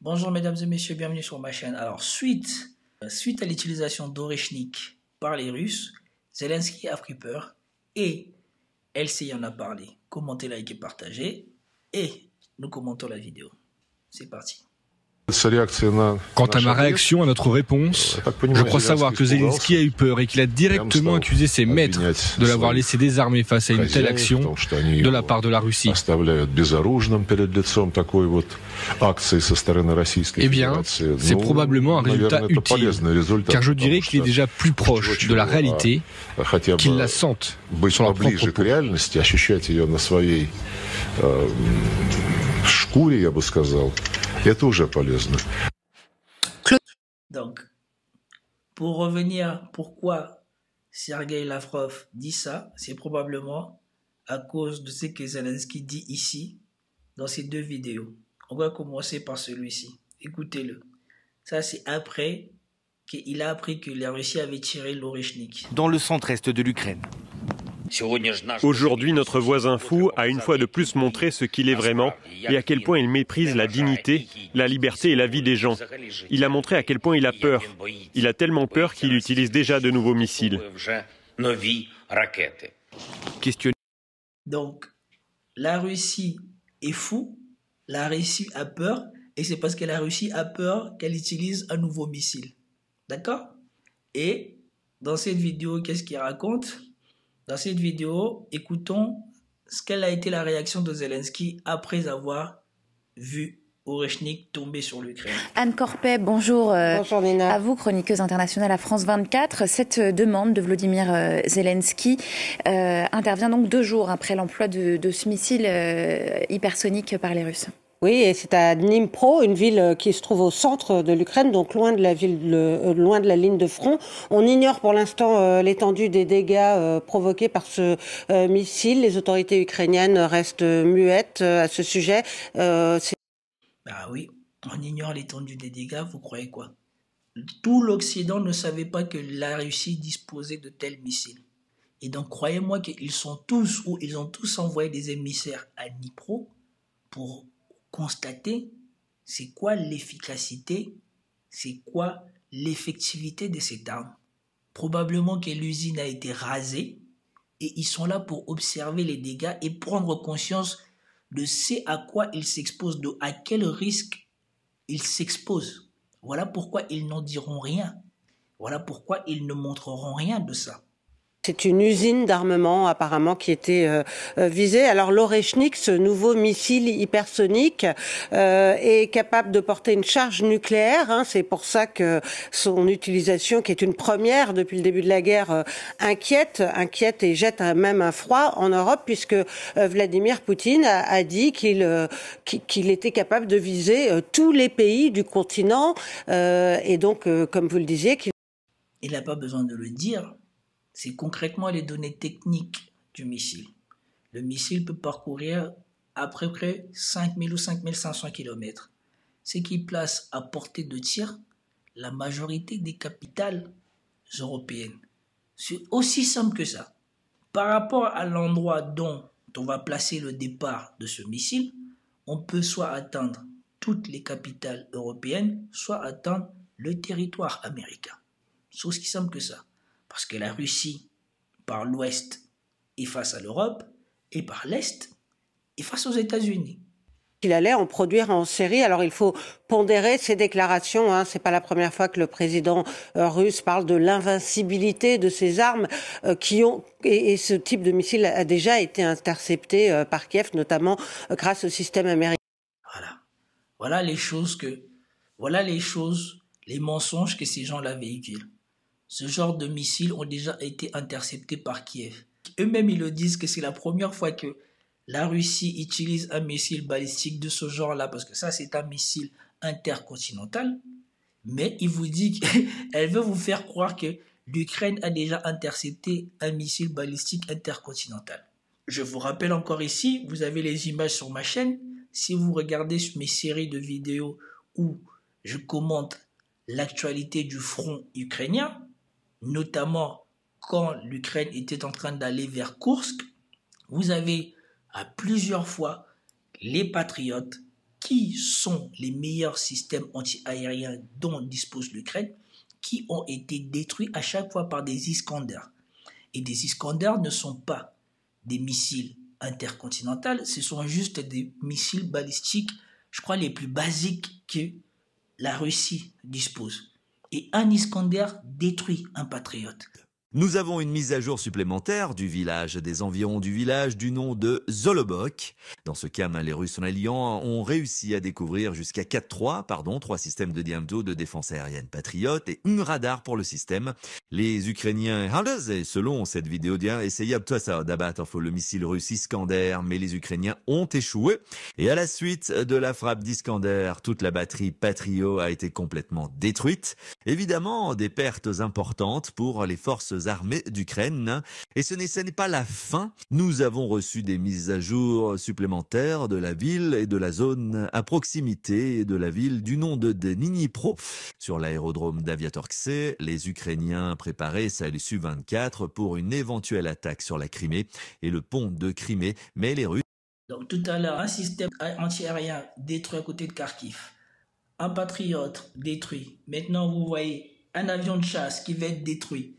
Bonjour mesdames et messieurs, bienvenue sur ma chaîne. Alors suite à l'utilisation d'Oreshnik par les Russes, Zelensky a pris peur et LCI en a parlé. Commentez, likez, partagez et nous commentons la vidéo. C'est parti. Quant à ma réaction à notre réponse, je crois savoir que Zelensky a eu peur et qu'il a directement accusé ses maîtres de l'avoir laissé désarmé face à une telle action de la part de la Russie. Eh bien, c'est probablement un résultat utile, car je dirais qu'il est déjà plus proche de la réalité qu'ils la sentent sur leur propre peau. Donc, pour revenir, pourquoi Sergei Lavrov dit ça, c'est probablement à cause de ce que Zelensky dit ici, dans ces deux vidéos. On va commencer par celui-ci. Écoutez-le. Ça, c'est après qu'il a appris que la Russie avait tiré l'Oreshnik. Dans le centre-est de l'Ukraine. Aujourd'hui, notre voisin fou a une fois de plus montré ce qu'il est vraiment et à quel point il méprise la dignité, la liberté et la vie des gens. Il a montré à quel point il a peur. Il a tellement peur qu'il utilise déjà de nouveaux missiles. Donc, la Russie est fou, la Russie a peur, et c'est parce que la Russie a peur qu'elle utilise un nouveau missile. D'accord? Et dans cette vidéo, qu'est-ce qu'il raconte? Dans cette vidéo, écoutons quelle a été la réaction de Zelensky après avoir vu Oreshnik tomber sur l'Ukraine. Anne Corpet, bonjour. Bonjour Nina. À vous, chroniqueuse internationale à France 24. Cette demande de Volodymyr Zelensky intervient donc 2 jours après l'emploi de ce missile hypersonique par les Russes. Oui, et c'est à Dnipro, une ville qui se trouve au centre de l'Ukraine, donc loin de la loin de la ligne de front. On ignore pour l'instant l'étendue des dégâts provoqués par ce missile. Les autorités ukrainiennes restent muettes à ce sujet. Ah oui, on ignore l'étendue des dégâts, vous croyez quoi? Tout l'Occident ne savait pas que la Russie disposait de tels missiles. Et donc croyez-moi qu'ils ont tous envoyé des émissaires à Dnipro pour constater c'est quoi l'efficacité, c'est quoi l'effectivité de cette arme. Probablement que l'usine a été rasée et ils sont là pour observer les dégâts et prendre conscience de ce à quoi ils s'exposent, à quel risque ils s'exposent. Voilà pourquoi ils n'en diront rien. Voilà pourquoi ils ne montreront rien de ça. C'est une usine d'armement apparemment qui était visée. Alors l'Oreshnik, ce nouveau missile hypersonique, est capable de porter une charge nucléaire. C'est pour ça que son utilisation, qui est une première depuis le début de la guerre, inquiète et jette même un froid en Europe, puisque Vladimir Poutine a dit qu'il était capable de viser tous les pays du continent. Et donc, comme vous le disiez, il n'a pas besoin de le dire. C'est concrètement les données techniques du missile. Le missile peut parcourir à peu près 5000 ou 5500 km, ce qui place à portée de tir la majorité des capitales européennes. C'est aussi simple que ça. Par rapport à l'endroit dont on va placer le départ de ce missile, on peut soit atteindre toutes les capitales européennes, soit atteindre le territoire américain. C'est aussi simple que ça. Parce que la Russie, par l'ouest, est face à l'Europe, et par l'est, est face aux États-Unis. Il allait en produire en série. Alors il faut pondérer ces déclarations. C'est pas la première fois que le président russe parle de l'invincibilité de ces armes et ce type de missile a déjà été intercepté par Kiev, notamment grâce au système américain. Voilà les mensonges que ces gens-là véhiculent. Ce genre de missiles ont déjà été interceptés par Kiev. Eux-mêmes, ils le disent que c'est la première fois que la Russie utilise un missile balistique de ce genre-là, parce que ça, c'est un missile intercontinental. Mais il vous dit qu'elle veut vous faire croire que l'Ukraine a déjà intercepté un missile balistique intercontinental. Je vous rappelle encore ici, vous avez les images sur ma chaîne. Si vous regardez mes séries de vidéos où je commente l'actualité du front ukrainien, notamment quand l'Ukraine était en train d'aller vers Koursk, vous avez à plusieurs fois les patriotes qui sont les meilleurs systèmes anti-aériens dont dispose l'Ukraine, qui ont été détruits à chaque fois par des Iskander. Et des Iskander ne sont pas des missiles intercontinentaux, ce sont juste des missiles balistiques, je crois, les plus basiques que la Russie dispose. Et un Iskander détruit un Patriote. Nous avons une mise à jour supplémentaire du village, des environs du village du nom de Zolobok. Dans ce cas, les Russes en alliant ont réussi à découvrir jusqu'à 3 systèmes de Diamto de défense aérienne Patriote et un radar pour le système. Les Ukrainiens, et selon cette vidéo, essayé d'abattre le missile russe Iskander, mais les Ukrainiens ont échoué. Et à la suite de la frappe d'Iskander, toute la batterie Patriot a été complètement détruite. Évidemment, des pertes importantes pour les forces armées d'Ukraine. Et ce n'est pas la fin. Nous avons reçu des mises à jour supplémentaires de la ville et de la zone à proximité de la ville du nom de Dnipro. Sur l'aérodrome d'Aviatorsk, les Ukrainiens préparaient le Su-24 pour une éventuelle attaque sur la Crimée et le pont de Crimée. Mais les Russes... Donc tout à l'heure, un système anti-aérien détruit à côté de Kharkiv. Un Patriote détruit. Maintenant, vous voyez un avion de chasse qui va être détruit.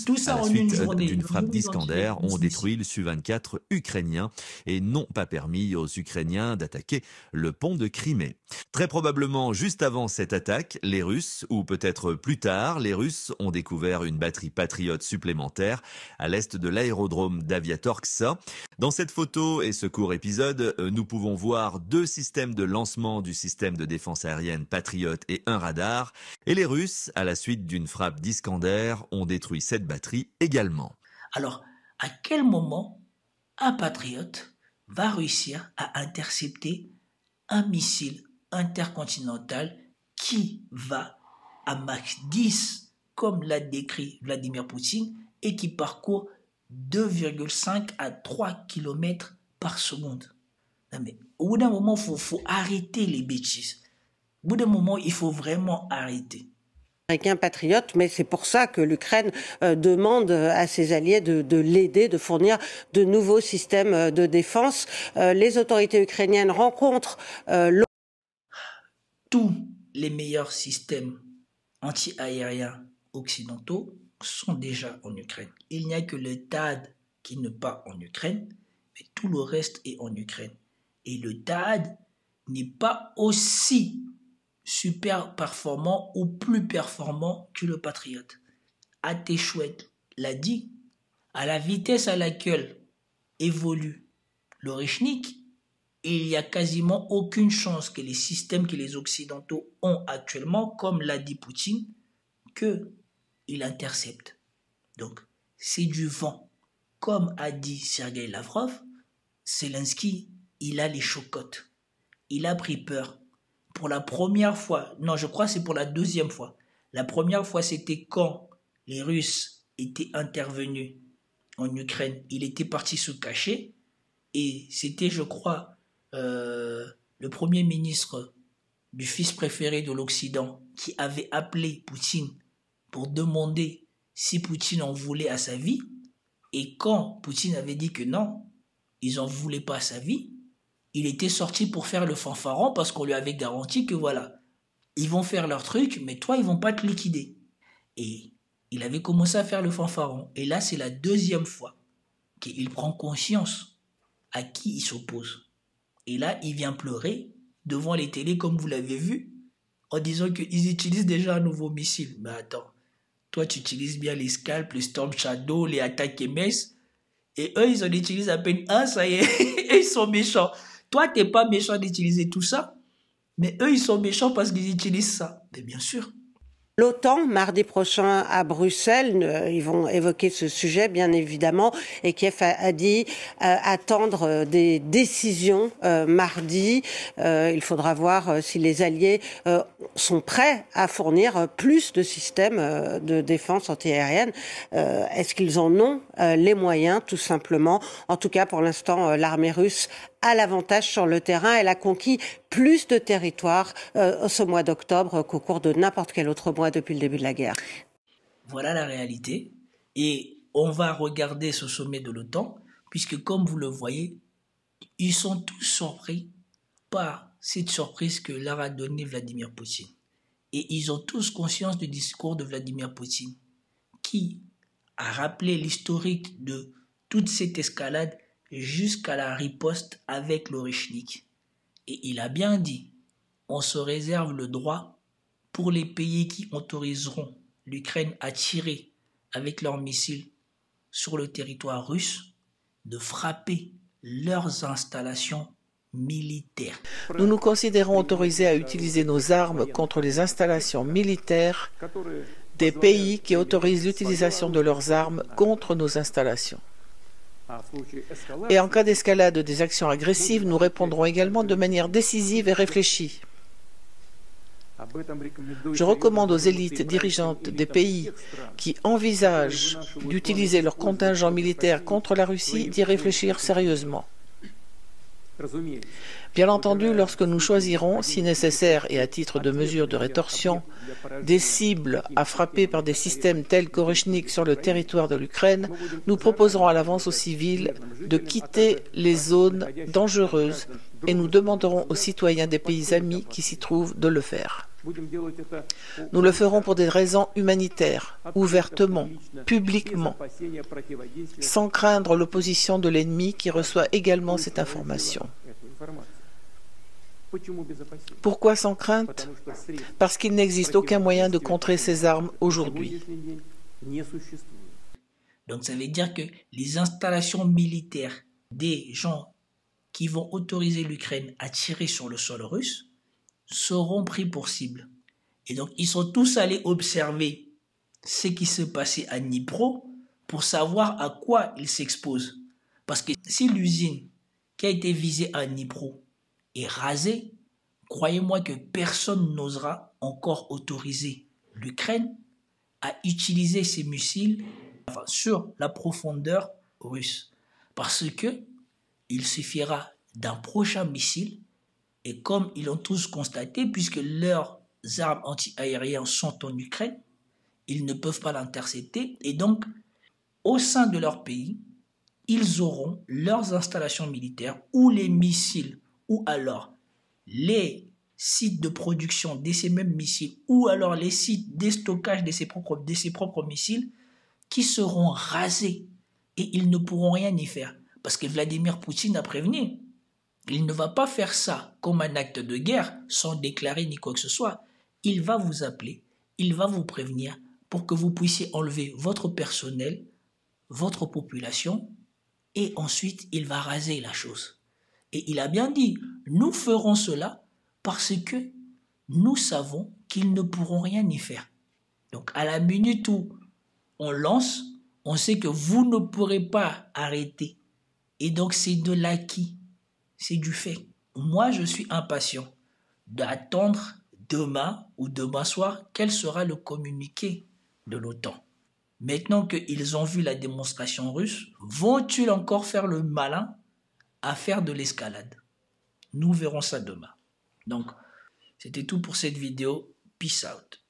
Tout ça à la suite d'une frappe d'Iskander ont détruit le Su-24 ukrainien et n'ont pas permis aux Ukrainiens d'attaquer le pont de Crimée. Très probablement, juste avant cette attaque, les Russes, ou peut-être plus tard, les Russes ont découvert une batterie Patriote supplémentaire à l'est de l'aérodrome d'Aviatorsk. Dans cette photo et ce court épisode, nous pouvons voir 2 systèmes de lancement du système de défense aérienne Patriote et un radar. Et les Russes, à la suite d'une frappe d'Iskander, ont détruit cette batterie également. Alors, à quel moment un patriote va réussir à intercepter un missile intercontinental qui va à Mach 10, comme l'a décrit Vladimir Poutine, et qui parcourt 2,5 à 3 km par seconde? Non mais, au bout d'un moment, il faut arrêter les bêtises. Au bout d'un moment, il faut vraiment arrêter. Patriote, mais c'est pour ça que l'Ukraine demande à ses alliés de l'aider, de fournir de nouveaux systèmes de défense. Les autorités ukrainiennes rencontrent tous les meilleurs systèmes anti-aériens occidentaux sont déjà en Ukraine. Il n'y a que le THAAD qui n'est pas en Ukraine, mais tout le reste est en Ukraine. Et le THAAD n'est pas aussi super performant ou plus performant que le Patriote. A.T. Chouette l'a dit, à la vitesse à laquelle évolue l'Oreshnik, il n'y a quasiment aucune chance que les systèmes que les Occidentaux ont actuellement, comme l'a dit Poutine, qu'ils interceptent. Donc, c'est du vent. Comme a dit Sergei Lavrov, Zelensky, il a les chocottes. Il a pris peur. Pour la première fois, non, je crois que c'est pour la deuxième fois. La première fois, c'était quand les Russes étaient intervenus en Ukraine. Il était parti se cacher et c'était, je crois, le premier ministre du fils préféré de l'Occident qui avait appelé Poutine pour demander si Poutine en voulait à sa vie. Et quand Poutine avait dit que non, ils n'en voulaient pas à sa vie, il était sorti pour faire le fanfaron parce qu'on lui avait garanti que voilà, ils vont faire leur truc, mais toi, ils vont pas te liquider. Et il avait commencé à faire le fanfaron. Et là, c'est la deuxième fois qu'il prend conscience à qui il s'oppose. Et là, il vient pleurer devant les télés, comme vous l'avez vu, en disant qu'ils utilisent déjà un nouveau missile. Mais attends, toi, tu utilises bien les Scalp, les Storm Shadow, les attaques MS, et eux, ils en utilisent à peine un, ça y est, et ils sont méchants. Toi, t'es pas méchant d'utiliser tout ça, mais eux, ils sont méchants parce qu'ils utilisent ça. Mais bien sûr. L'OTAN, mardi prochain à Bruxelles, ils vont évoquer ce sujet, bien évidemment, et Kiev a dit attendre des décisions mardi. Il faudra voir si les Alliés sont prêts à fournir plus de systèmes de défense antiaérienne. Est-ce qu'ils en ont les moyens, tout simplement? En tout cas, pour l'instant, l'armée russe a l'avantage sur le terrain. Elle a conquis plus de territoire ce mois d'octobre qu'au cours de n'importe quel autre mois depuis le début de la guerre. Voilà la réalité. Et on va regarder ce sommet de l'OTAN, puisque comme vous le voyez, ils sont tous surpris par cette surprise que leur a donnée Vladimir Poutine. Et ils ont tous conscience du discours de Vladimir Poutine, qui a rappelé l'historique de toute cette escalade jusqu'à la riposte avec l'Orychnik. Et il a bien dit, on se réserve le droit pour les pays qui autoriseront l'Ukraine à tirer avec leurs missiles sur le territoire russe, de frapper leurs installations militaires. Nous nous considérons autorisés à utiliser nos armes contre les installations militaires des pays qui autorisent l'utilisation de leurs armes contre nos installations. Et en cas d'escalade des actions agressives, nous répondrons également de manière décisive et réfléchie. Je recommande aux élites dirigeantes des pays qui envisagent d'utiliser leur contingent militaire contre la Russie d'y réfléchir sérieusement. Bien entendu, lorsque nous choisirons, si nécessaire et à titre de mesure de rétorsion, des cibles à frapper par des systèmes tels qu'Orychnik sur le territoire de l'Ukraine, nous proposerons à l'avance aux civils de quitter les zones dangereuses et nous demanderons aux citoyens des pays amis qui s'y trouvent de le faire. Nous le ferons pour des raisons humanitaires, ouvertement, publiquement, sans craindre l'opposition de l'ennemi qui reçoit également cette information. Pourquoi sans crainte? Parce qu'il n'existe aucun moyen de contrer ces armes aujourd'hui. Donc ça veut dire que les installations militaires des gens qui vont autoriser l'Ukraine à tirer sur le sol russe seront pris pour cible. Et donc ils sont tous allés observer ce qui se passait à Dnipro pour savoir à quoi ils s'exposent. Parce que si l'usine qui a été visée à Dnipro est rasée, croyez-moi que personne n'osera encore autoriser l'Ukraine à utiliser ces missiles sur la profondeur russe. Parce que il suffira d'un prochain missile, et comme ils l'ont tous constaté, puisque leurs armes anti-aériennes sont en Ukraine, ils ne peuvent pas l'intercepter, et donc au sein de leur pays, ils auront leurs installations militaires ou les missiles, ou alors les sites de production de ces mêmes missiles, ou alors les sites de stockage de ces propres missiles, qui seront rasés et ils ne pourront rien y faire. Parce que Vladimir Poutine a prévenu, il ne va pas faire ça comme un acte de guerre sans déclarer ni quoi que ce soit. Il va vous appeler, il va vous prévenir pour que vous puissiez enlever votre personnel, votre population, et ensuite il va raser la chose. Et il a bien dit, nous ferons cela parce que nous savons qu'ils ne pourront rien y faire. Donc à la minute où on lance, on sait que vous ne pourrez pas arrêter. Et donc c'est de l'acquis, c'est du fait. Moi je suis impatient d'attendre demain ou demain soir quel sera le communiqué de l'OTAN. Maintenant qu'ils ont vu la démonstration russe, vont-ils encore faire le malin à faire de l'escalade? Nous verrons ça demain. Donc, c'était tout pour cette vidéo. Peace out.